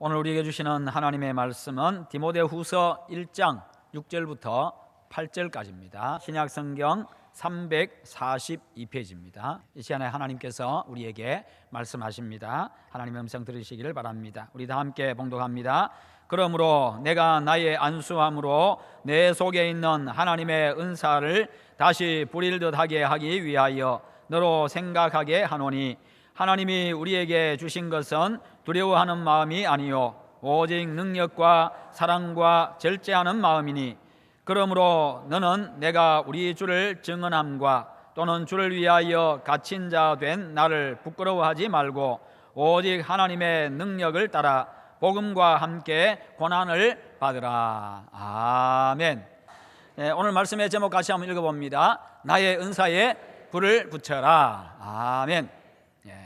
오늘 우리에게 주시는 하나님의 말씀은 디모데후서 1장 6절부터 8절까지입니다. 신약 성경 342페이지입니다. 이 시간에 하나님께서 우리에게 말씀하십니다. 하나님의 음성 들으시기를 바랍니다. 우리 다 함께 봉독합니다. 그러므로 내가 나의 안수함으로 내 속에 있는 하나님의 은사를 다시 부릴듯하게 하기 위하여 너로 생각하게 하노니, 하나님이 우리에게 주신 것은 두려워하는 마음이 아니요 오직 능력과 사랑과 절제하는 마음이니, 그러므로 너는 내가 우리 주를 증언함과 또는 주를 위하여 갇힌 자 된 나를 부끄러워하지 말고 오직 하나님의 능력을 따라 복음과 함께 고난을 받으라. 아멘. 오늘 말씀의 제목 같이 한번 읽어봅니다. 나의 은사에 불을 붙여라. 아멘.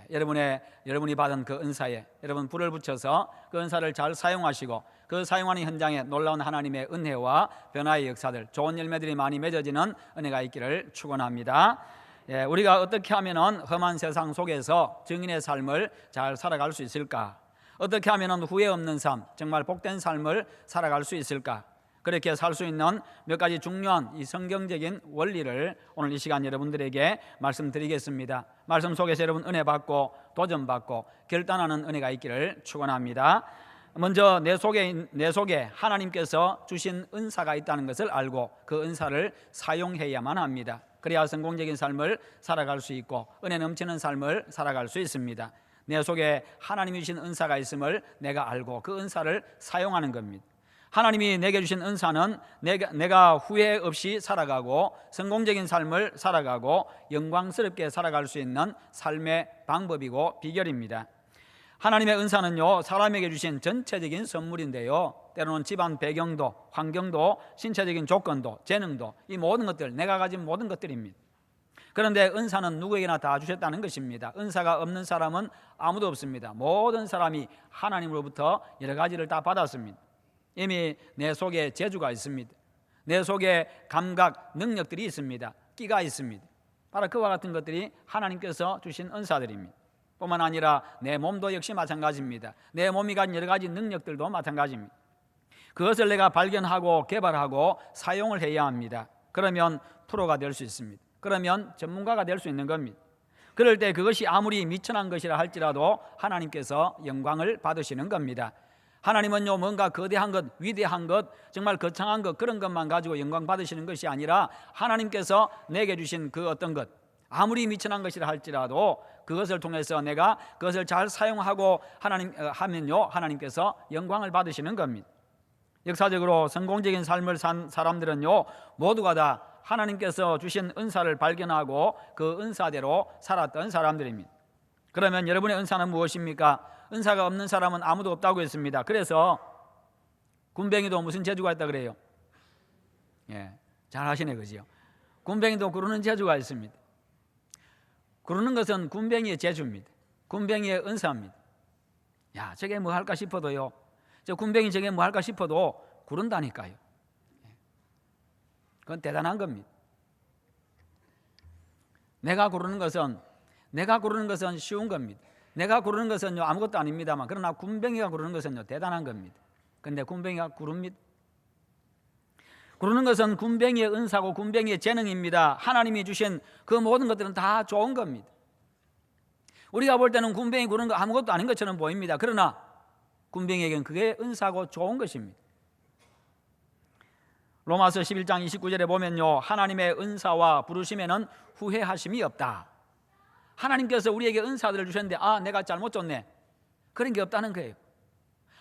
여러분이 받은 그 은사에 여러분 불을 붙여서 그 은사를 잘 사용하시고 그 사용하는 현장에 놀라운 하나님의 은혜와 변화의 역사들, 좋은 열매들이 많이 맺어지는 은혜가 있기를 축원합니다. 우리가 어떻게 하면 험한 세상 속에서 증인의 삶을 잘 살아갈 수 있을까? 어떻게 하면 후회 없는 삶, 정말 복된 삶을 살아갈 수 있을까? 그렇게 살 수 있는 몇 가지 중요한 이 성경적인 원리를 오늘 이 시간 여러분들에게 말씀드리겠습니다. 말씀 속에서 여러분 은혜 받고 도전받고 결단하는 은혜가 있기를 축원합니다. 먼저 내 속에 하나님께서 주신 은사가 있다는 것을 알고 그 은사를 사용해야만 합니다. 그래야 성공적인 삶을 살아갈 수 있고 은혜 넘치는 삶을 살아갈 수 있습니다. 내 속에 하나님이 주신 은사가 있음을 내가 알고 그 은사를 사용하는 겁니다. 하나님이 내게 주신 은사는 내가 후회 없이 살아가고 성공적인 삶을 살아가고 영광스럽게 살아갈 수 있는 삶의 방법이고 비결입니다. 하나님의 은사는요, 사람에게 주신 전체적인 선물인데요, 때로는 집안 배경도, 환경도, 신체적인 조건도, 재능도, 이 모든 것들, 내가 가진 모든 것들입니다. 그런데 은사는 누구에게나 다 주셨다는 것입니다. 은사가 없는 사람은 아무도 없습니다. 모든 사람이 하나님으로부터 여러 가지를 다 받았습니다. 이미 내 속에 재주가 있습니다. 내 속에 감각, 능력들이 있습니다. 끼가 있습니다. 바로 그와 같은 것들이 하나님께서 주신 은사들입니다. 뿐만 아니라 내 몸도 역시 마찬가지입니다. 내 몸이 가진 여러 가지 능력들도 마찬가지입니다. 그것을 내가 발견하고 개발하고 사용을 해야 합니다. 그러면 프로가 될 수 있습니다. 그러면 전문가가 될 수 있는 겁니다. 그럴 때 그것이 아무리 미천한 것이라 할지라도 하나님께서 영광을 받으시는 겁니다. 하나님은요, 뭔가 거대한 것, 위대한 것, 정말 거창한 것, 그런 것만 가지고 영광 받으시는 것이 아니라 하나님께서 내게 주신 그 어떤 것, 아무리 미천한 것이라 할지라도 그것을 통해서 내가 그것을 잘 사용하고 하면요, 하나님께서 영광을 받으시는 겁니다. 역사적으로 성공적인 삶을 산 사람들은요, 모두가 다 하나님께서 주신 은사를 발견하고 그 은사대로 살았던 사람들입니다. 그러면 여러분의 은사는 무엇입니까? 은사가 없는 사람은 아무도 없다고 했습니다. 그래서 군뱅이도 무슨 재주가 있다 그래요? 잘 하시네, 그죠? 군뱅이도 구르는 재주가 있습니다. 구르는 것은 군뱅이의 재주입니다. 군뱅이의 은사입니다. 저게 뭐 할까 싶어도요, 저 군뱅이 저게 뭐 할까 싶어도 구른다니까요. 그건 대단한 겁니다. 내가 구르는 것은 쉬운 겁니다. 내가 구르는 것은요, 아무것도 아닙니다만, 그러나 군뱅이가 구르는 것은요, 대단한 겁니다. 그런데 군뱅이가 구릅니다. 구르는 것은 군뱅이의 은사고 군뱅이의 재능입니다. 하나님이 주신 그 모든 것들은 다 좋은 겁니다. 우리가 볼 때는 군뱅이 구르는 거 아무것도 아닌 것처럼 보입니다. 그러나 군뱅이에게는 그게 은사고 좋은 것입니다. 로마서 11장 29절에 보면요, 하나님의 은사와 부르심에는 후회하심이 없다. 하나님께서 우리에게 은사들을 주셨는데 내가 잘못 줬네, 그런 게 없다는 거예요.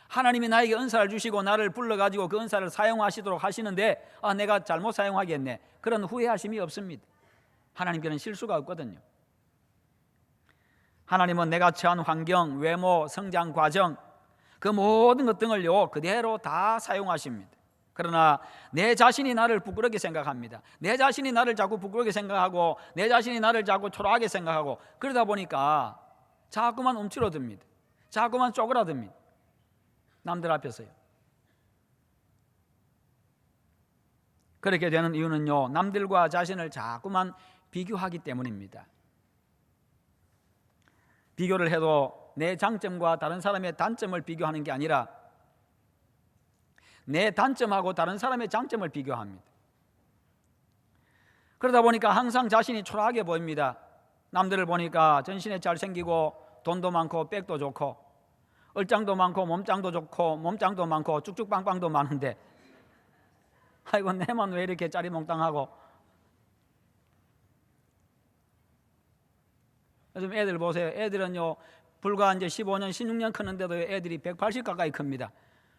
하나님이 나에게 은사를 주시고 나를 불러가지고 그 은사를 사용하시도록 하시는데 내가 잘못 사용하겠네, 그런 후회하심이 없습니다. 하나님께는 실수가 없거든요. 하나님은 내가 처한 환경, 외모, 성장 과정, 그 모든 것 등을요, 그대로 다 사용하십니다. 그러나 내 자신이 나를 부끄럽게 생각합니다. 내 자신이 나를 자꾸 부끄럽게 생각하고 내 자신이 나를 자꾸 초라하게 생각하고 그러다 보니까 자꾸만 움츠러듭니다. 자꾸만 쪼그라듭니다. 남들 앞에서요. 그렇게 되는 이유는요, 남들과 자신을 자꾸만 비교하기 때문입니다. 비교를 해도 내 장점과 다른 사람의 단점을 비교하는 게 아니라 내 단점하고 다른 사람의 장점을 비교합니다. 그러다 보니까 항상 자신이 초라하게 보입니다. 남들을 보니까 전신에 잘생기고 돈도 많고 백도 좋고 얼짱도 많고 몸짱도 좋고 몸짱도 많고 쭉쭉빵빵도 많은데 아이고 내만 왜 이렇게 짜리몽땅하고. 요즘 애들 보세요. 애들은요 불과 이제 15년 16년 크는데도 애들이 180 가까이 큽니다.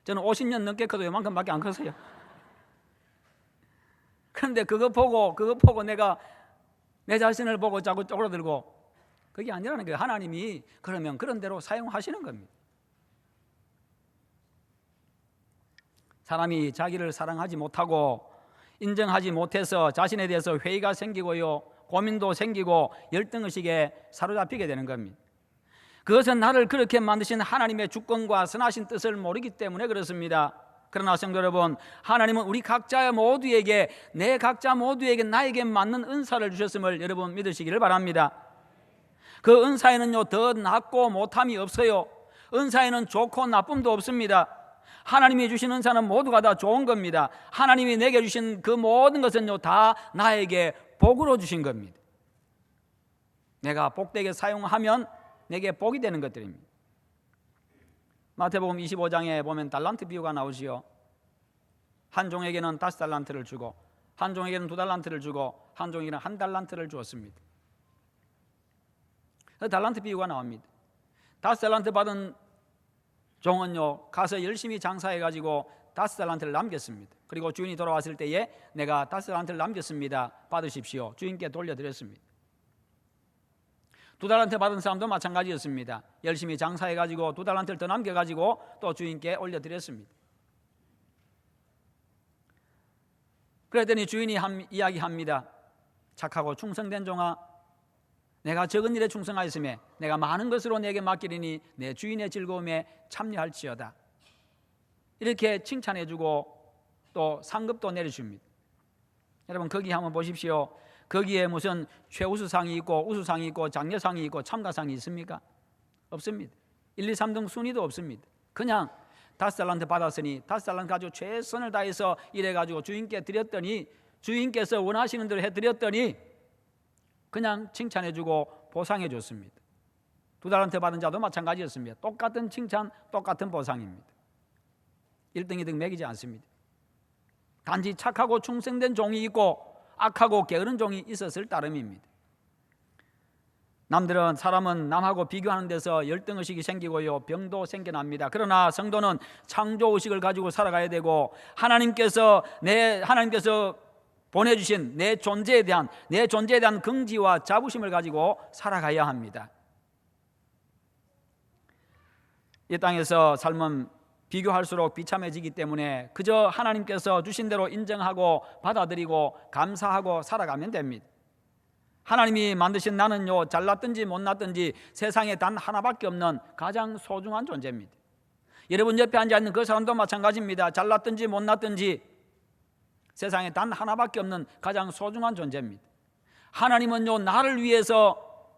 저는 50년 넘게 커도 요만큼밖에 안 컸어요. 그런데 그거 보고 내가 내 자신을 보고 자꾸 쪼그라들고, 그게 아니라는 거예요. 하나님이 그러면 그런 대로 사용하시는 겁니다. 사람이 자기를 사랑하지 못하고 인정하지 못해서 자신에 대해서 회의가 생기고요, 고민도 생기고 열등의식에 사로잡히게 되는 겁니다. 그것은 나를 그렇게 만드신 하나님의 주권과 선하신 뜻을 모르기 때문에 그렇습니다. 그러나 성도 여러분, 하나님은 우리 각자 모두에게, 내 각자 모두에게 나에게 맞는 은사를 주셨음을 여러분 믿으시기를 바랍니다. 그 은사에는요 더 낫고 못함이 없어요. 은사에는 좋고 나쁨도 없습니다. 하나님이 주신 은사는 모두가 다 좋은 겁니다. 하나님이 내게 주신 그 모든 것은요 다 나에게 복으로 주신 겁니다. 내가 복되게 사용하면 내게 복이 되는 것들입니다. 마태복음 25장에 보면 달란트 비유가 나오지요. 한 종에게는 5달란트를 주고 한 종에게는 2달란트를 주고 한 종에게는 1달란트를 주었습니다. 달란트 비유가 나옵니다. 5달란트 받은 종은요 가서 열심히 장사해가지고 5달란트를 남겼습니다. 그리고 주인이 돌아왔을 때에 내가 5달란트를 남겼습니다, 받으십시오, 주인께 돌려드렸습니다. 2달란트 받은 사람도 마찬가지였습니다. 열심히 장사해가지고 2달란트를 더 남겨가지고 또 주인께 올려드렸습니다. 그랬더니 주인이 이야기합니다. 착하고 충성된 종아, 내가 적은 일에 충성하였으며 내가 많은 것으로 내게 맡기리니 내 주인의 즐거움에 참여할지어다. 이렇게 칭찬해주고 또 상급도 내려줍니다. 여러분 거기 한번 보십시오. 거기에 무슨 최우수상이 있고 우수상이 있고 장려상이 있고 참가상이 있습니까? 없습니다. 1, 2, 3등 순위도 없습니다. 그냥 5달란트 받았으니 5달란트 가지고 최선을 다해서 일해가지고 주인께 드렸더니 주인께서 원하시는 대로 해드렸더니 그냥 칭찬해주고 보상해줬습니다. 2달란트 받은 자도 마찬가지였습니다. 똑같은 칭찬, 똑같은 보상입니다. 1등, 2등 매기지 않습니다. 단지 착하고 충성된 종이 있고 악하고 게으른 종이 있었을 따름입니다. 사람은 남하고 비교하는 데서 열등의식이 생기고요, 병도 생겨납니다. 그러나 성도는 창조의식을 가지고 살아가야 되고 하나님께서 보내주신 내 존재에 대한 긍지와 자부심을 가지고 살아가야 합니다. 이 땅에서 삶은 비교할수록 비참해지기 때문에 그저 하나님께서 주신 대로 인정하고 받아들이고 감사하고 살아가면 됩니다. 하나님이 만드신 나는요 잘났든지 못났든지 세상에 단 하나밖에 없는 가장 소중한 존재입니다. 여러분 옆에 앉아있는 그 사람도 마찬가지입니다. 잘났든지 못났든지 세상에 단 하나밖에 없는 가장 소중한 존재입니다. 하나님은요 나를 위해서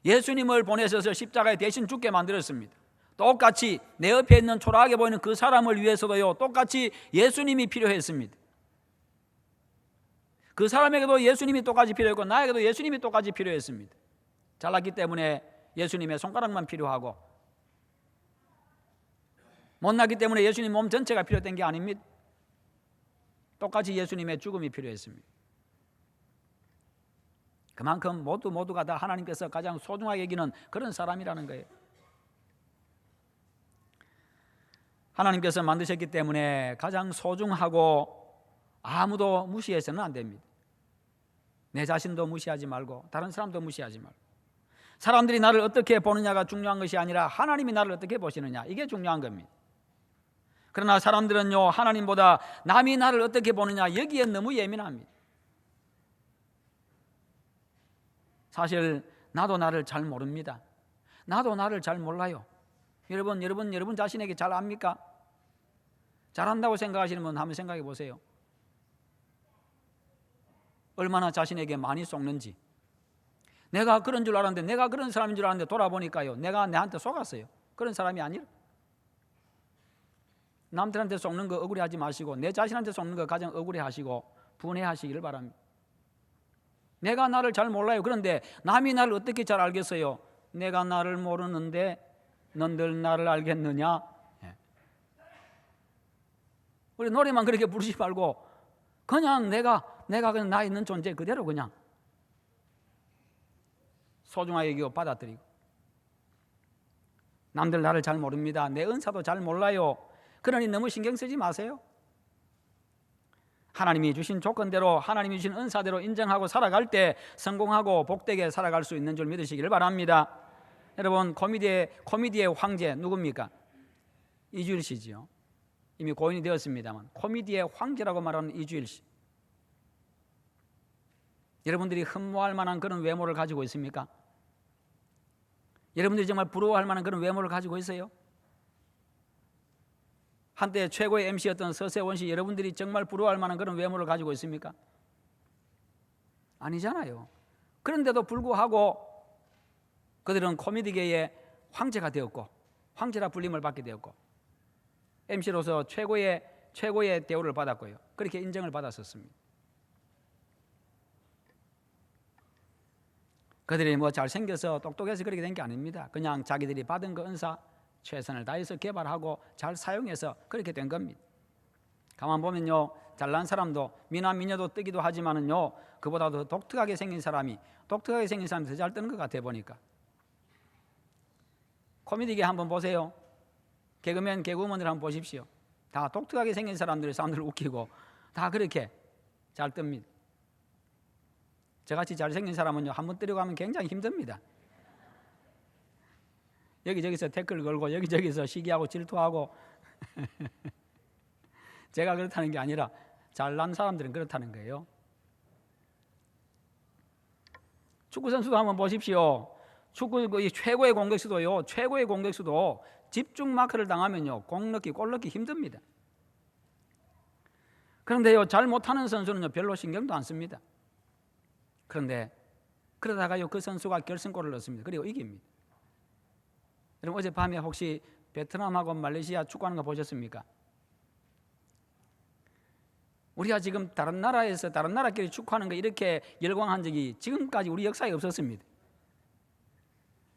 예수님을 보내셔서 십자가에 대신 죽게 만들었습니다. 똑같이 내 옆에 있는 초라하게 보이는 그 사람을 위해서도요 똑같이 예수님이 필요했습니다. 그 사람에게도 예수님이 똑같이 필요했고 나에게도 예수님이 똑같이 필요했습니다. 잘났기 때문에 예수님의 손가락만 필요하고 못났기 때문에 예수님 몸 전체가 필요했던 게 아닙니다. 똑같이 예수님의 죽음이 필요했습니다. 그만큼 모두가 다 하나님께서 가장 소중하게 여기는 그런 사람이라는 거예요. 하나님께서 만드셨기 때문에 가장 소중하고 아무도 무시해서는 안 됩니다. 내 자신도 무시하지 말고 다른 사람도 무시하지 말고, 사람들이 나를 어떻게 보느냐가 중요한 것이 아니라 하나님이 나를 어떻게 보시느냐, 이게 중요한 겁니다. 그러나 사람들은요 하나님보다 남이 나를 어떻게 보느냐 여기에 너무 예민합니다. 사실 나도 나를 잘 모릅니다. 나도 나를 잘 몰라요. 여러분 자신에게 잘 압니까? 잘한다고 생각하시는 분 한번 생각해 보세요. 얼마나 자신에게 많이 속는지, 내가 그런 줄 알았는데, 내가 그런 사람인 줄 알았는데 돌아보니까요, 내가 내한테 속았어요. 그런 사람이 아니라. 남들한테 속는 거 억울해하지 마시고 내 자신한테 속는 거 가장 억울해하시고 분해하시기를 바랍니다. 내가 나를 잘 몰라요. 그런데 남이 나를 어떻게 잘 알겠어요? 내가 나를 모르는데 너희들 나를 알겠느냐? 우리 노래만 그렇게 부르지 말고 그냥 내가 그냥 나 있는 존재 그대로 그냥 소중하게 여기고 받아들이고, 남들 나를 잘 모릅니다. 내 은사도 잘 몰라요. 그러니 너무 신경 쓰지 마세요. 하나님이 주신 조건대로, 하나님이 주신 은사대로 인정하고 살아갈 때 성공하고 복되게 살아갈 수 있는 줄 믿으시기를 바랍니다. 여러분, 코미디의 황제 누굽니까? 이주일 씨지요. 이미 고인이 되었습니다만 코미디의 황제라고 말하는 이주일 씨, 여러분들이 흠모할 만한 그런 외모를 가지고 있습니까? 여러분들이 정말 부러워할 만한 그런 외모를 가지고 있어요? 한때 최고의 MC였던 서세원 씨, 여러분들이 정말 부러워할 만한 그런 외모를 가지고 있습니까? 아니잖아요. 그런데도 불구하고 그들은 코미디계의 황제가 되었고 황제라 불림을 받게 되었고 MC로서 최고의 대우를 받았고요. 그렇게 인정을 받았었습니다. 그들이 뭐 잘생겨서 똑똑해서 그렇게 된 게 아닙니다. 그냥 자기들이 받은 그 은사 최선을 다해서 개발하고 잘 사용해서 그렇게 된 겁니다. 가만 보면요, 잘난 사람도 미남 미녀도 뜨기도 하지만은요, 그보다 더 독특하게 생긴 사람이 더 잘 뜨는 것 같아 보니까. 코미디계 한번 보세요. 개그맨, 개그우먼들 한번 보십시오. 다 독특하게 생긴 사람들이 사람들을 웃기고 다 그렇게 잘 뜹니다. 저같이 잘생긴 사람은요, 한번 뜨려고 하면 굉장히 힘듭니다. 여기저기서 댓글 걸고 여기저기서 시기하고 질투하고 제가 그렇다는 게 아니라 잘난 사람들은 그렇다는 거예요. 축구 선수도 한번 보십시오. 축구 최고의 공격수도 집중 마크를 당하면요, 골 넣기 힘듭니다. 그런데요, 잘 못하는 선수는요, 별로 신경도 안 씁니다. 그런데 그러다가요, 그 선수가 결승골을 넣습니다. 그리고 이깁니다. 여러분, 어젯밤에 혹시 베트남하고 말레이시아 축구하는 거 보셨습니까? 우리가 지금 다른 나라끼리 축구하는 거 이렇게 열광한 적이 지금까지 우리 역사에 없었습니다.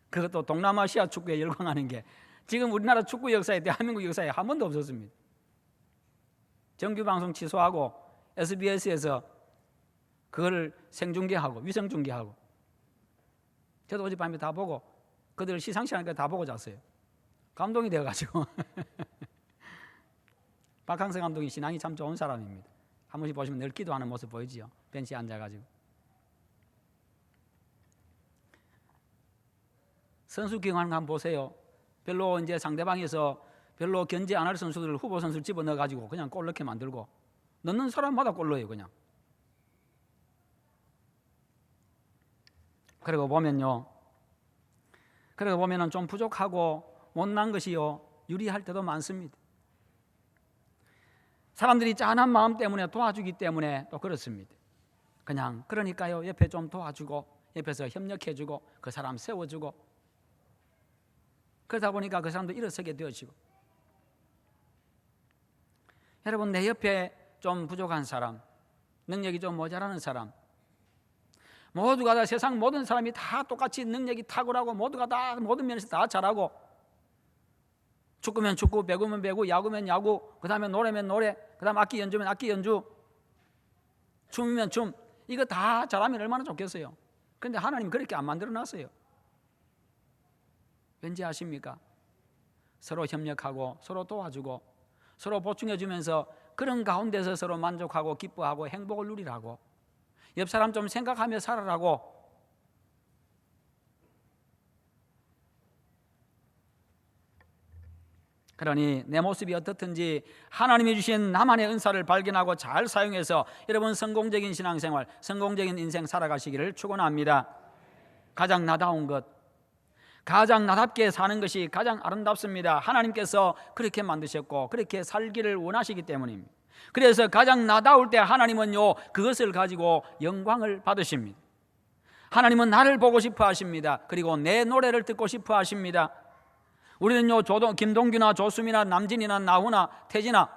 그것도 동남아시아 축구에 열광하는 게 지금 우리나라 축구 역사에, 대한민국 역사에 한 번도 없었습니다. 정규방송 취소하고 SBS에서 그걸 생중계하고 위성중계하고, 저도 어젯밤에 다 보고 그들 시상식하니까 다 보고 잤어요. 감동이 되어가지고 박항서 감독이 신앙이 참 좋은 사람입니다. 한 번씩 보시면 늘 기도하는 모습 보이지요. 벤치에 앉아가지고. 선수 기용하는 거 한번 보세요. 별로 이제 상대방에서 별로 견제 안 할 선수들, 후보 선수를 집어넣어가지고 그냥 골 넣게 만들고, 넣는 사람마다 골 넣어요 그냥. 그리고 보면은 좀 부족하고 못난 것이요, 유리할 때도 많습니다. 사람들이 짠한 마음 때문에, 도와주기 때문에 또 그렇습니다. 그러니까요, 옆에 좀 도와주고 옆에서 협력해주고 그 사람 세워주고, 그러다 보니까 그 사람도 일어서게 되어지고. 여러분, 내 옆에 좀 부족한 사람, 능력이 좀 모자라는 사람, 모두가 다, 세상 모든 사람이 다 똑같이 능력이 탁월하고 모두가 다 모든 면에서 다 잘하고, 축구면 축구, 배구면 배구, 야구면 야구, 그 다음에 노래면 노래, 그 다음에 악기 연주면 악기 연주, 춤이면 춤, 이거 다 잘하면 얼마나 좋겠어요. 그런데 하나님 그렇게 안 만들어놨어요. 왠지 아십니까? 서로 협력하고 서로 도와주고 서로 보충해주면서 그런 가운데서 서로 만족하고 기뻐하고 행복을 누리라고, 옆 사람 좀 생각하며 살아라고. 그러니 내 모습이 어떻든지 하나님이 주신 나만의 은사를 발견하고 잘 사용해서 여러분 성공적인 신앙생활, 성공적인 인생 살아가시기를 축원합니다. 가장 나다운 것, 가장 나답게 사는 것이 가장 아름답습니다. 하나님께서 그렇게 만드셨고 그렇게 살기를 원하시기 때문입니다. 그래서 가장 나다울 때 하나님은요, 그것을 가지고 영광을 받으십니다. 하나님은 나를 보고 싶어 하십니다. 그리고 내 노래를 듣고 싶어 하십니다. 우리는요, 김동규나 조수미나 남진이나 나훈아 태진아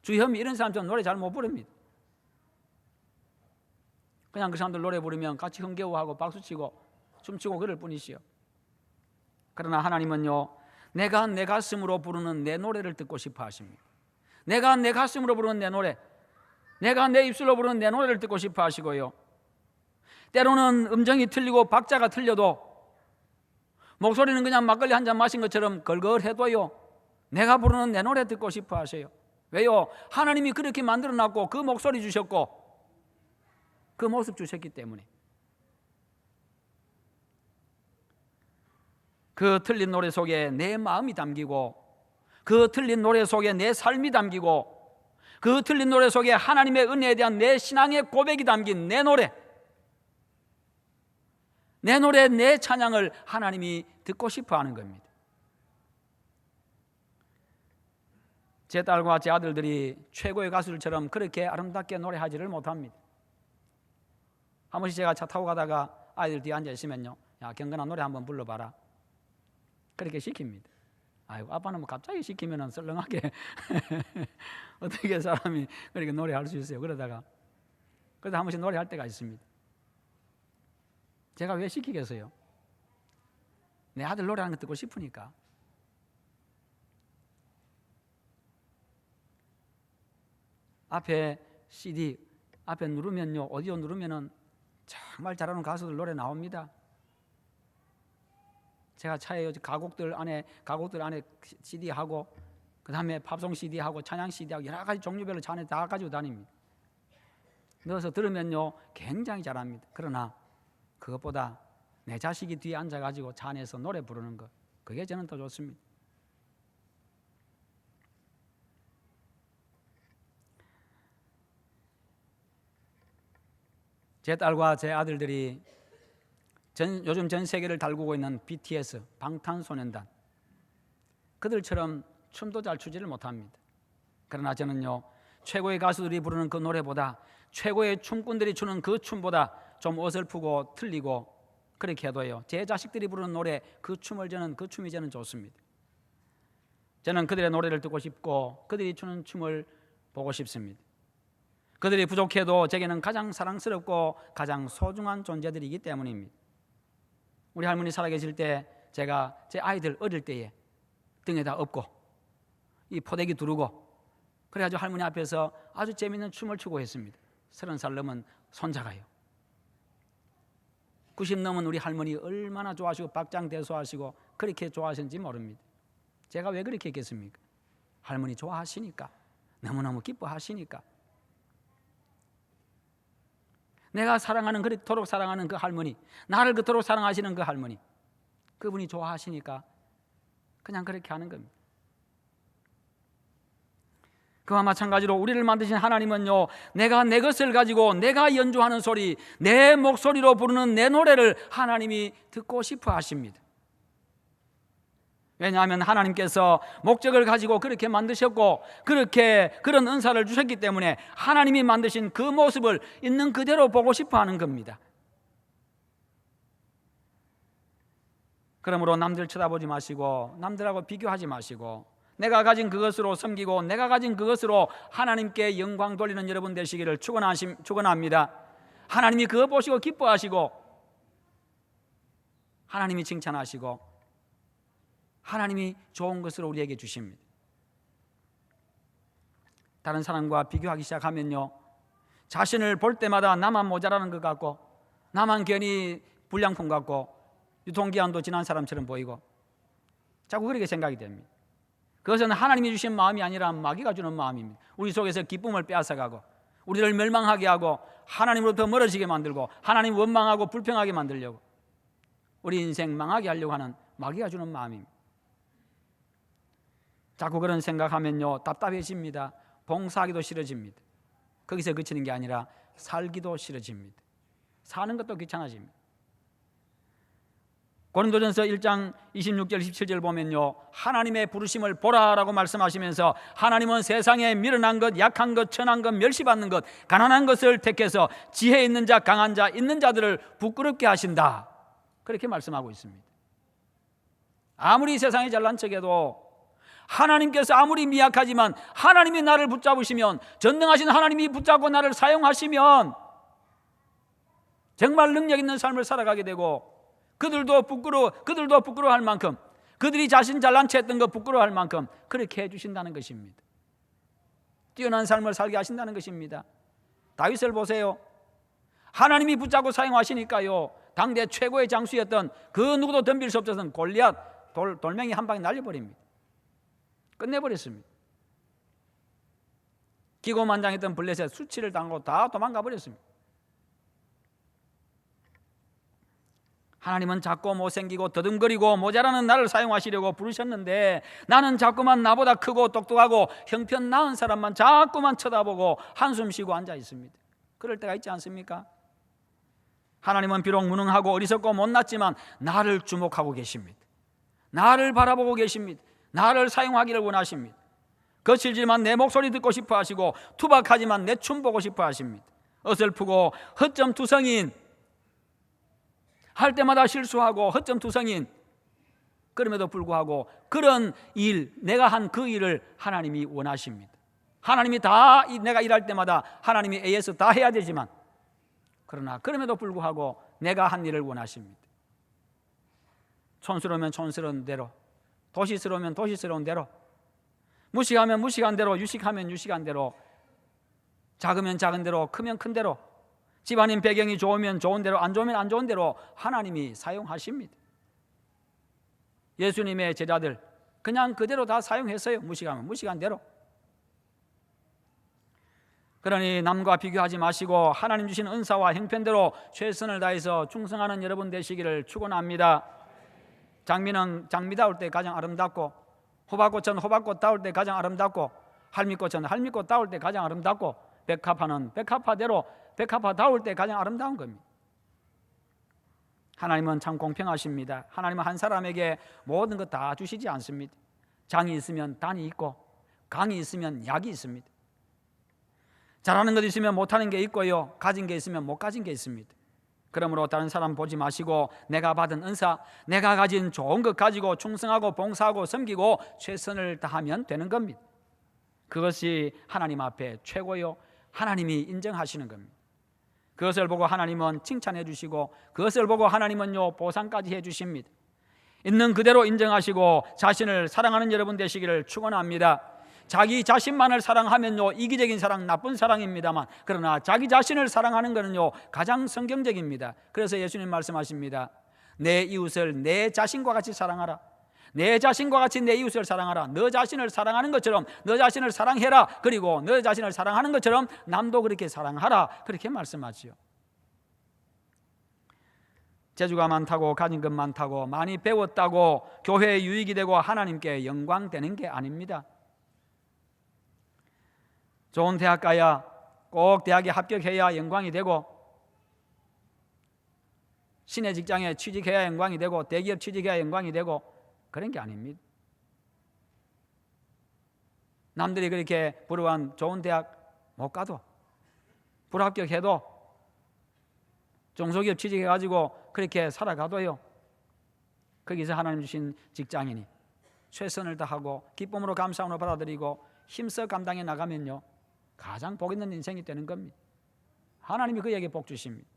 주현미 이런 사람처럼 노래 잘 못 부릅니다. 그냥 그 사람들 노래 부르면 같이 흥겨워하고 박수치고 춤추고 그럴 뿐이시요. 그러나 하나님은요, 내가 내 가슴으로 부르는 내 노래를 듣고 싶어 하십니다. 내가 내 가슴으로 부르는 내 노래, 내가 내 입술로 부르는 내 노래를 듣고 싶어 하시고요, 때로는 음정이 틀리고 박자가 틀려도 목소리는 그냥 막걸리 한 잔 마신 것처럼 걸걸해도요, 내가 부르는 내 노래 듣고 싶어 하세요. 왜요? 하나님이 그렇게 만들어놨고 그 목소리 주셨고 그 모습 주셨기 때문에. 그 틀린 노래 속에 내 마음이 담기고, 그 틀린 노래 속에 내 삶이 담기고, 그 틀린 노래 속에 하나님의 은혜에 대한 내 신앙의 고백이 담긴 내 노래, 내 찬양을 하나님이 듣고 싶어 하는 겁니다. 제 딸과 제 아들들이 최고의 가수들처럼 그렇게 아름답게 노래하지를 못합니다. 한 번씩 제가 차 타고 가다가 아이들 뒤에 앉아 있으면요, 야, 경건아 노래 한번 불러봐라, 그렇게 시킵니다. 아이고, 아빠는 뭐 갑자기 시키면은 썰렁하게 어떻게 사람이 그렇게 노래할 수 있어요. 그러다가 한 번씩 노래할 때가 있습니다. 제가 왜 시키겠어요? 내 아들 노래하는 거 듣고 싶으니까. 앞에 CD 앞에 누르면요, 오디오 누르면은 정말 잘하는 가수들 노래 나옵니다. 제가 차에 가곡들 안에 CD 하고, 그 다음에 팝송 CD 하고 찬양 CD 하고 여러 가지 종류별로 차 안에 다 가지고 다닙니다. 넣어서 들으면요, 굉장히 잘합니다. 그러나 그것보다 내 자식이 뒤에 앉아가지고 차 안에서 노래 부르는 것, 그게 저는 더 좋습니다. 제 딸과 제 아들들이 요즘 전 세계를 달구고 있는 BTS, 방탄소년단, 그들처럼 춤도 잘 추지를 못합니다. 그러나 저는요, 최고의 가수들이 부르는 그 노래보다, 최고의 춤꾼들이 추는 그 춤보다 좀 어설프고 틀리고 그렇게 해도요, 제 자식들이 부르는 노래, 그 춤이 저는 좋습니다. 저는 그들의 노래를 듣고 싶고 그들이 추는 춤을 보고 싶습니다. 그들이 부족해도 제게는 가장 사랑스럽고 가장 소중한 존재들이기 때문입니다. 우리 할머니 살아계실 때 제가 제 아이들 어릴 때에 등에다 업고 이 포대기 두르고 그래가지고 할머니 앞에서 아주 재미있는 춤을 추고 했습니다. 30살 넘은 손자가요. 90 넘은 우리 할머니 얼마나 좋아하시고 박장대소하시고 그렇게 좋아하셨는지 모릅니다. 제가 왜 그렇게 했겠습니까? 할머니 좋아하시니까, 너무너무 기뻐하시니까. 내가 그토록 사랑하는 그 할머니, 나를 그토록 사랑하시는 그 할머니, 그분이 좋아하시니까 그냥 그렇게 하는 겁니다. 그와 마찬가지로 우리를 만드신 하나님은요, 내가 내 것을 가지고 내가 연주하는 소리, 내 목소리로 부르는 내 노래를 하나님이 듣고 싶어 하십니다. 왜냐하면 하나님께서 목적을 가지고 그렇게 만드셨고 그런 은사를 주셨기 때문에 하나님이 만드신 그 모습을 있는 그대로 보고 싶어 하는 겁니다. 그러므로 남들 쳐다보지 마시고 남들하고 비교하지 마시고 내가 가진 그것으로 섬기고 내가 가진 그것으로 하나님께 영광 돌리는 여러분 되시기를 축원합니다. 하나님이 그거 보시고 기뻐하시고 하나님이 칭찬하시고 하나님이 좋은 것으로 우리에게 주십니다. 다른 사람과 비교하기 시작하면요, 자신을 볼 때마다 나만 모자라는 것 같고 나만 괜히 불량품 같고 유통기한도 지난 사람처럼 보이고 자꾸 그렇게 생각이 됩니다. 그것은 하나님이 주신 마음이 아니라 마귀가 주는 마음입니다. 우리 속에서 기쁨을 빼앗아가고 우리를 멸망하게 하고 하나님으로부터 멀어지게 만들고 하나님 원망하고 불평하게 만들려고 우리 인생 망하게 하려고 하는 마귀가 주는 마음입니다. 자꾸 그런 생각하면요, 답답해집니다. 봉사하기도 싫어집니다. 거기서 그치는 게 아니라 살기도 싫어집니다. 사는 것도 귀찮아집니다. 고린도전서 1장 26절 27절 보면요, 하나님의 부르심을 보라라고 말씀하시면서 하나님은 세상에 미련한 것, 약한 것, 천한 것, 멸시받는 것, 가난한 것을 택해서 지혜 있는 자, 강한 자, 있는 자들을 부끄럽게 하신다, 그렇게 말씀하고 있습니다. 아무리 세상이 잘난 척해도 하나님께서 아무리 미약하지만 하나님이 나를 붙잡으시면, 전능하신 하나님이 붙잡고 나를 사용하시면 정말 능력 있는 삶을 살아가게 되고, 그들도 부끄러워할 만큼, 그들이 자신 잘난 체 했던 거 부끄러워할 만큼 그렇게 해주신다는 것입니다. 뛰어난 삶을 살게 하신다는 것입니다. 다윗을 보세요. 하나님이 붙잡고 사용하시니까요, 당대 최고의 장수였던 그 누구도 덤빌 수 없었던 골리앗 돌멩이 한 방에 날려버립니다. 끝내버렸습니다. 기고만장했던 블레셋 수치를 당하고 다 도망가 버렸습니다. 하나님은 작고 못생기고 더듬거리고 모자라는 나를 사용하시려고 부르셨는데, 나는 자꾸만 나보다 크고 똑똑하고 형편 나은 사람만 자꾸만 쳐다보고 한숨 쉬고 앉아 있습니다. 그럴 때가 있지 않습니까? 하나님은 비록 무능하고 어리석고 못났지만 나를 주목하고 계십니다. 나를 바라보고 계십니다. 나를 사용하기를 원하십니다. 거칠지만 내 목소리 듣고 싶어 하시고, 투박하지만 내 춤 보고 싶어 하십니다. 어설프고 허점투성인, 할 때마다 실수하고 허점투성인, 그럼에도 불구하고 그런 일, 내가 한 그 일을 하나님이 원하십니다. 하나님이 다 내가 일할 때마다 하나님이 애에서 다 해야 되지만, 그러나 그럼에도 불구하고 내가 한 일을 원하십니다. 촌스러우면 촌스러운 대로, 도시스러우면 도시스러운 대로, 무식하면 무식한 대로, 유식하면 유식한 대로, 작으면 작은 대로, 크면 큰 대로, 집안인 배경이 좋으면 좋은 대로, 안 좋으면 안 좋은 대로 하나님이 사용하십니다. 예수님의 제자들 그냥 그대로 다 사용했어요. 무식하면 무식한 대로. 그러니 남과 비교하지 마시고 하나님 주신 은사와 형편대로 최선을 다해서 충성하는 여러분 되시기를 축원합니다. 장미는 장미다울 때 가장 아름답고, 호박꽃은 호박꽃다울 때 가장 아름답고, 할미꽃은 할미꽃다울 때 가장 아름답고, 백합화는 백합화대로 백합화다울 때 가장 아름다운 겁니다. 하나님은 참 공평하십니다. 하나님은 한 사람에게 모든 것 다 주시지 않습니다. 장이 있으면 단이 있고, 강이 있으면 약이 있습니다. 잘하는 것 있으면 못하는 게 있고요, 가진 게 있으면 못 가진 게 있습니다. 그러므로 다른 사람 보지 마시고 내가 받은 은사, 내가 가진 좋은 것 가지고 충성하고 봉사하고 섬기고 최선을 다하면 되는 겁니다. 그것이 하나님 앞에 최고요, 하나님이 인정하시는 겁니다. 그것을 보고 하나님은 칭찬해 주시고, 그것을 보고 하나님은요 보상까지 해 주십니다. 있는 그대로 인정하시고 자신을 사랑하는 여러분 되시기를 축원합니다. 자기 자신만을 사랑하면요 이기적인 사랑, 나쁜 사랑입니다만, 그러나 자기 자신을 사랑하는 것은요 가장 성경적입니다. 그래서 예수님 말씀하십니다. 내 이웃을 내 자신과 같이 사랑하라. 내 자신과 같이 내 이웃을 사랑하라. 너 자신을 사랑하는 것처럼 너 자신을 사랑해라. 그리고 너 자신을 사랑하는 것처럼 남도 그렇게 사랑하라. 그렇게 말씀하지요. 재주가 많다고, 가진 것 많다고, 많이 배웠다고 교회에 유익이 되고 하나님께 영광 되는 게 아닙니다. 좋은 대학 가야, 꼭 대학에 합격해야 영광이 되고, 신의 직장에 취직해야 영광이 되고, 대기업 취직해야 영광이 되고, 그런 게 아닙니다. 남들이 그렇게 부러워한 좋은 대학 못 가도, 불합격해도, 중소기업 취직해가지고 그렇게 살아가도요, 거기서 하나님 주신 직장이니 최선을 다하고 기쁨으로 감사함으로 받아들이고 힘써 감당해 나가면요 가장 복 있는 인생이 되는 겁니다. 하나님이 그에게 복 주십니다.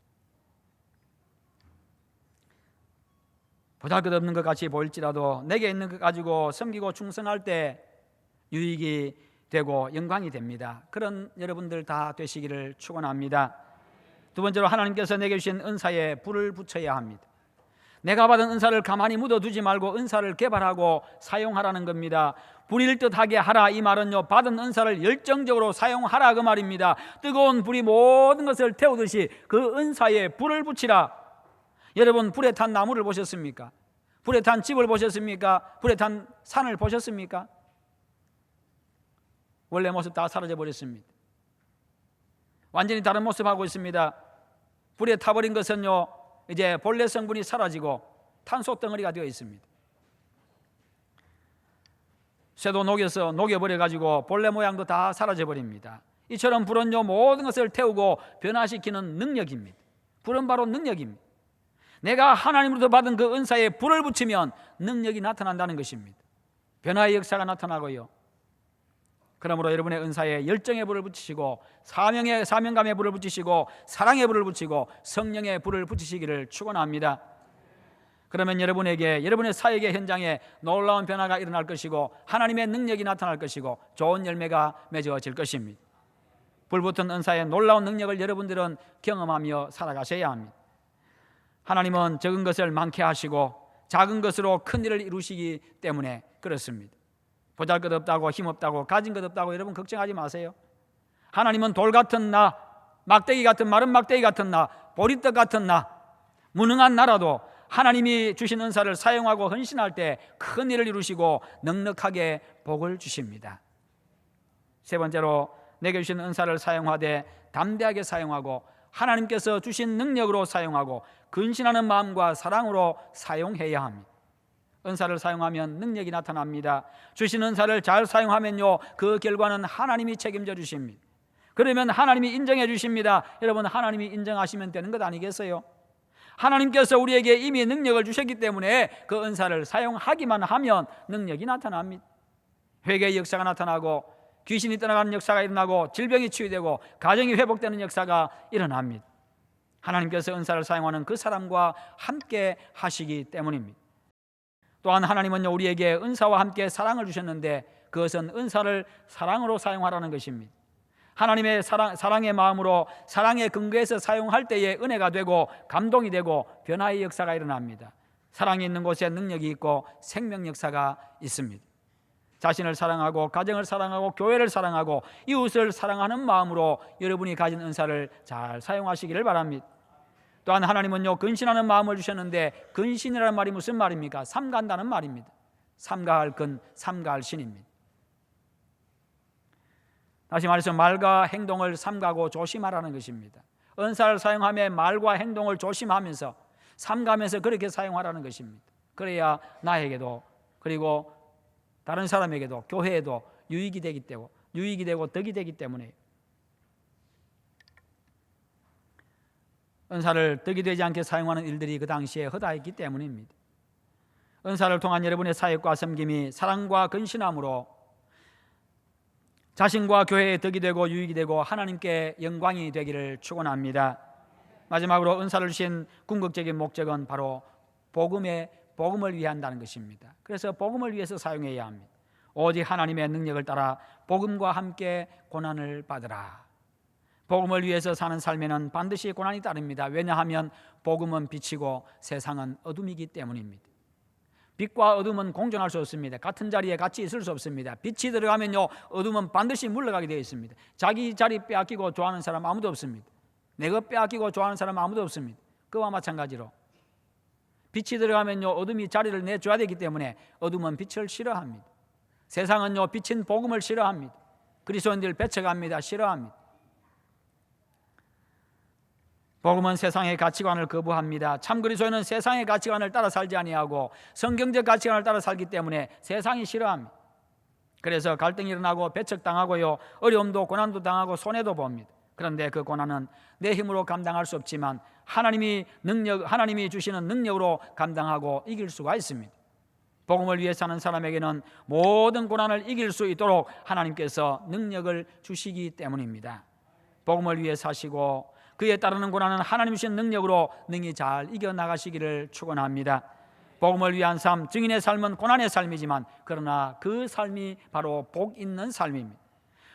보잘것없는 것 같이 보일지라도 내게 있는 것 가지고 섬기고 충성할 때 유익이 되고 영광이 됩니다. 그런 여러분들 다 되시기를 축원합니다. 두 번째로, 하나님께서 내게 주신 은사에 불을 붙여야 합니다. 내가 받은 은사를 가만히 묻어두지 말고 은사를 개발하고 사용하라는 겁니다. 불일 듯하게 하라, 이 말은요 받은 은사를 열정적으로 사용하라 그 말입니다. 뜨거운 불이 모든 것을 태우듯이 그 은사에 불을 붙이라. 여러분, 불에 탄 나무를 보셨습니까? 불에 탄 집을 보셨습니까? 불에 탄 산을 보셨습니까? 원래 모습 다 사라져 버렸습니다. 완전히 다른 모습하고 있습니다. 불에 타버린 것은요 이제 본래 성분이 사라지고 탄소 덩어리가 되어 있습니다. 쇠도 녹여버려가지고 본래 모양도 다 사라져버립니다. 이처럼 불은요 모든 것을 태우고 변화시키는 능력입니다. 불은 바로 능력입니다. 내가 하나님으로부터 받은 그 은사에 불을 붙이면 능력이 나타난다는 것입니다. 변화의 역사가 나타나고요, 그러므로 여러분의 은사에 열정의 불을 붙이시고 사명감의 불을 붙이시고 사랑의 불을 붙이고 성령의 불을 붙이시기를 축원합니다. 그러면 여러분의 사역의 현장에 놀라운 변화가 일어날 것이고 하나님의 능력이 나타날 것이고 좋은 열매가 맺어질 것입니다. 불붙은 은사의 놀라운 능력을 여러분들은 경험하며 살아가셔야 합니다. 하나님은 적은 것을 많게 하시고 작은 것으로 큰 일을 이루시기 때문에 그렇습니다. 보잘것없다고 힘없다고 가진 것 없다고 여러분 걱정하지 마세요. 하나님은 돌 같은 나, 막대기 같은 마른 막대기 같은 나, 보리떡 같은 나, 무능한 나라도 하나님이 주신 은사를 사용하고 헌신할 때 큰 일을 이루시고 넉넉하게 복을 주십니다. 세 번째로 내게 주신 은사를 사용하되 담대하게 사용하고 하나님께서 주신 능력으로 사용하고 근신하는 마음과 사랑으로 사용해야 합니다. 은사를 사용하면 능력이 나타납니다. 주신 은사를 잘 사용하면요 그 결과는 하나님이 책임져 주십니다. 그러면 하나님이 인정해 주십니다. 여러분, 하나님이 인정하시면 되는 것 아니겠어요? 하나님께서 우리에게 이미 능력을 주셨기 때문에 그 은사를 사용하기만 하면 능력이 나타납니다. 회개의 역사가 나타나고 귀신이 떠나가는 역사가 일어나고 질병이 치유되고 가정이 회복되는 역사가 일어납니다. 하나님께서 은사를 사용하는 그 사람과 함께 하시기 때문입니다. 또한 하나님은요 우리에게 은사와 함께 사랑을 주셨는데 그것은 은사를 사랑으로 사용하라는 것입니다. 하나님의 사랑의 마음으로 사랑의 근거에서 사용할 때에 은혜가 되고 감동이 되고 변화의 역사가 일어납니다. 사랑이 있는 곳에 능력이 있고 생명 역사가 있습니다. 자신을 사랑하고 가정을 사랑하고 교회를 사랑하고 이웃을 사랑하는 마음으로 여러분이 가진 은사를 잘 사용하시기를 바랍니다. 또한 하나님은요 근신하는 마음을 주셨는데 근신이라는 말이 무슨 말입니까? 삼가한다는 말입니다. 삼가할 근, 삼가할 신입니다. 다시 말해서 말과 행동을 삼가고 조심하라는 것입니다. 은사를 사용하며 말과 행동을 조심하면서 삼가면서 그렇게 사용하라는 것입니다. 그래야 나에게도 그리고 다른 사람에게도 교회에도 유익이 되고 덕이 되기 때문에 은사를 덕이 되지 않게 사용하는 일들이 그 당시에 허다했기 때문입니다. 은사를 통한 여러분의 사역과 섬김이 사랑과 근신함으로 자신과 교회에 덕이 되고 유익이 되고 하나님께 영광이 되기를 축원합니다. 마지막으로 은사를 주신 궁극적인 목적은 바로 복음을 위한다는 것입니다. 그래서 복음을 위해서 사용해야 합니다. 오직 하나님의 능력을 따라 복음과 함께 고난을 받으라. 복음을 위해서 사는 삶에는 반드시 고난이 따릅니다. 왜냐하면 복음은 빛이고 세상은 어둠이기 때문입니다. 빛과 어둠은 공존할 수 없습니다. 같은 자리에 같이 있을 수 없습니다. 빛이 들어가면요 어둠은 반드시 물러가게 되어 있습니다. 자기 자리 빼앗기고 좋아하는 사람 아무도 없습니다. 내 것 빼앗기고 좋아하는 사람 아무도 없습니다. 그와 마찬가지로 빛이 들어가면요 어둠이 자리를 내줘야 되기 때문에 어둠은 빛을 싫어합니다. 세상은요 빛인 복음을 싫어합니다. 그리스도인들 배척합니다. 싫어합니다. 복음은 세상의 가치관을 거부합니다. 참 그리스도인은 세상의 가치관을 따라 살지 아니하고 성경적 가치관을 따라 살기 때문에 세상이 싫어합니다. 그래서 갈등이 일어나고 배척당하고요 어려움도 고난도 당하고 손해도 봅니다. 그런데 그 고난은 내 힘으로 감당할 수 없지만 하나님이 주시는 능력으로 감당하고 이길 수가 있습니다. 복음을 위해 사는 사람에게는 모든 고난을 이길 수 있도록 하나님께서 능력을 주시기 때문입니다. 복음을 위해 사시고 그에 따르는 고난은 하나님 주신 능력으로 능히 잘 이겨나가시기를 축원합니다. 복음을 위한 삶, 증인의 삶은 고난의 삶이지만 그러나 그 삶이 바로 복 있는 삶입니다.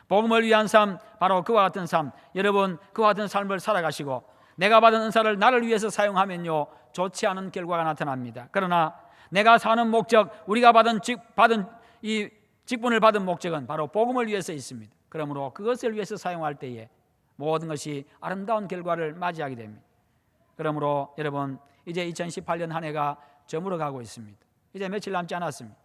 복음을 위한 삶, 바로 그와 같은 삶, 여러분 그와 같은 삶을 살아가시고 내가 받은 은사를 나를 위해서 사용하면요 좋지 않은 결과가 나타납니다. 그러나 내가 사는 목적, 우리가 받은 이 직분을 받은 목적은 바로 복음을 위해서 있습니다. 그러므로 그것을 위해서 사용할 때에 모든 것이 아름다운 결과를 맞이하게 됩니다. 그러므로 여러분 이제 2018년 한 해가 저물어 가고 있습니다. 이제 며칠 남지 않았습니다.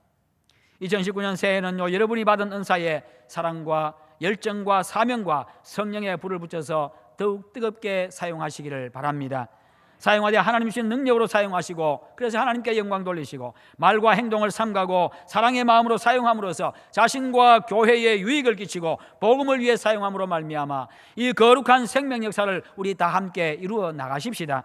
2019년 새해는요 여러분이 받은 은사에 사랑과 열정과 사명과 성령의 불을 붙여서 더욱 뜨겁게 사용하시기를 바랍니다. 사용하되 하나님 주신 능력으로 사용하시고, 그래서 하나님께 영광 돌리시고 말과 행동을 삼가고 사랑의 마음으로 사용함으로써 자신과 교회에 유익을 끼치고 복음을 위해 사용함으로 말미암아 이 거룩한 생명 역사를 우리 다 함께 이루어 나가십시다.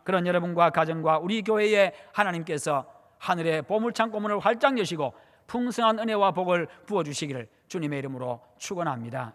그런 여러분과 가정과 우리 교회에 하나님께서 하늘의 보물창고 문을 활짝 여시고 풍성한 은혜와 복을 부어주시기를 주님의 이름으로 축원합니다.